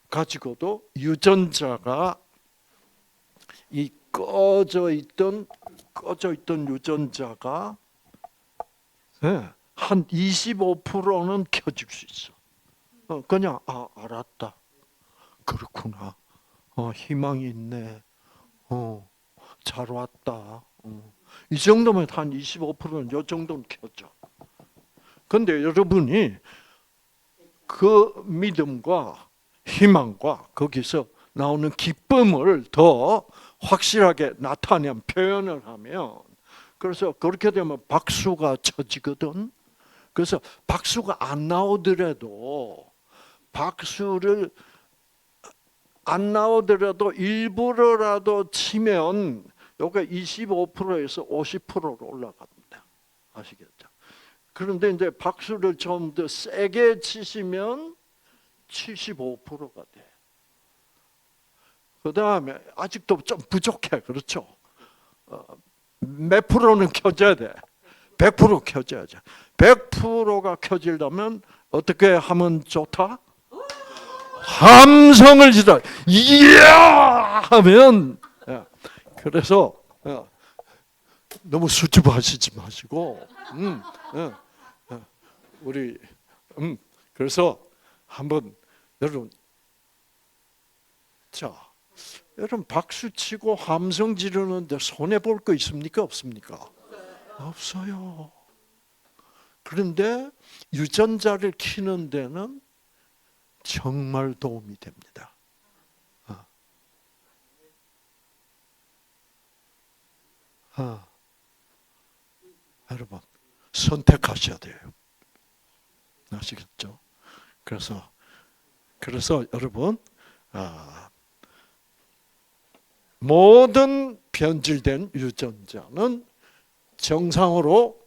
가지고도 유전자가 이 꺼져 있던 유전자가 한 25%는 켜질 수 있어. 그냥 알았다. 그렇구나. 희망이 있네. 잘 왔다. 이 정도면 한 25%는 이 정도는 켜져. 그런데 여러분이 그 믿음과 희망과 거기서 나오는 기쁨을 더 확실하게 나타내면 표현을 하면 그래서 그렇게 되면 박수가 쳐지거든. 그래서 박수가 안 나오더라도 박수를 안 나오더라도 일부러라도 치면 요게 25%에서 50%로 올라갑니다. 아시겠죠? 그런데 이제 박수를 좀 더 세게 치시면 75%가 돼. 그 다음에 아직도 좀 부족해. 그렇죠? 몇 프로는 켜져야 돼? 100% 켜져야죠. 100%가 켜지려면 어떻게 하면 좋다? 함성을 지르 이야 하면 그래서 너무 수줍어하시지 마시고 우리 그래서 한번 여러분 여러분 박수 치고 함성 지르는데 손해 볼 거 있습니까? 없습니까? 없어요. 그런데 유전자를 키는 데는 정말 도움이 됩니다. 여러분 선택하셔야 돼요. 아시겠죠? 그래서 여러분 모든 변질된 유전자는 정상으로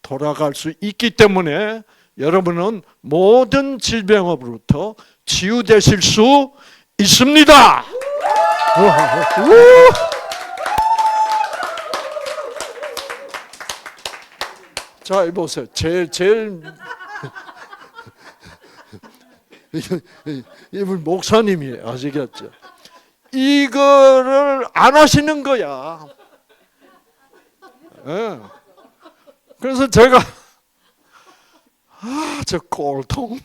돌아갈 수 있기 때문에 여러분은 모든 질병으로부터 치유되실 수 있습니다. 자, 이보세요. 제일 이분 목사님이에요. 아시겠죠? 이거를 안 하시는 거야. 네. 그래서 제가 저 꼴통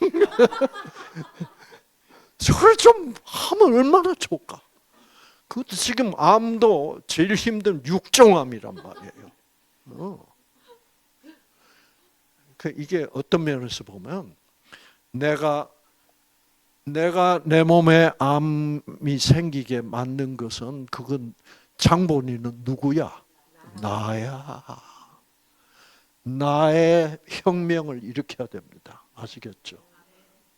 저걸 좀 하면 얼마나 좋을까? 그것도 지금 암도 제일 힘든 육종암이란 말이에요. 이게 어떤 면에서 보면 내가 내 몸에 암이 생기게 만든 것은 그건 장본인은 누구야? 나야. 나의 혁명을 일으켜야 됩니다. 아시겠죠?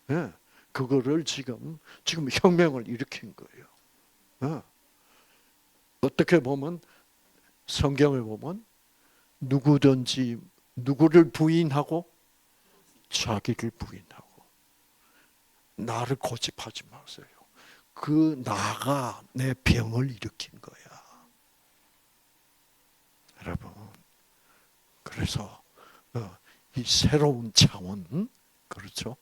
네. 그거를 지금 혁명을 일으킨 거예요. 네. 어떻게 보면 성경을 보면 누구든지 누구를 부인하고 자기를 부인하고 나를 고집하지 마세요. 그 나가 내 병을 일으킨 거야. 여러분, 그래서 이 새로운 차원, 그렇죠?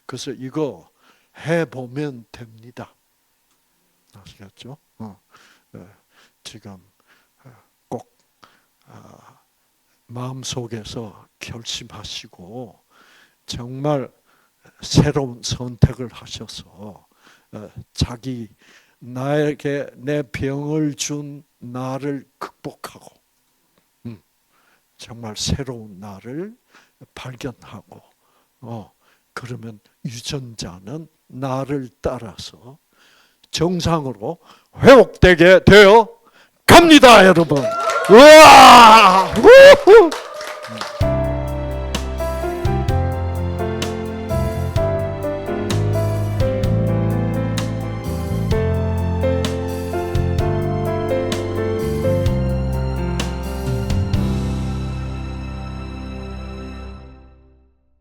그래서 이거 해보면 됩니다. 아시겠죠? 지금 마음속에서 결심하시고 정말 새로운 선택을 하셔서 자기 나에게 내 병을 준 나를 극복하고 정말 새로운 나를 발견하고 그러면 유전자는 나를 따라서 정상으로 회복되게 되어 갑니다, 여러분. 우와! 우후!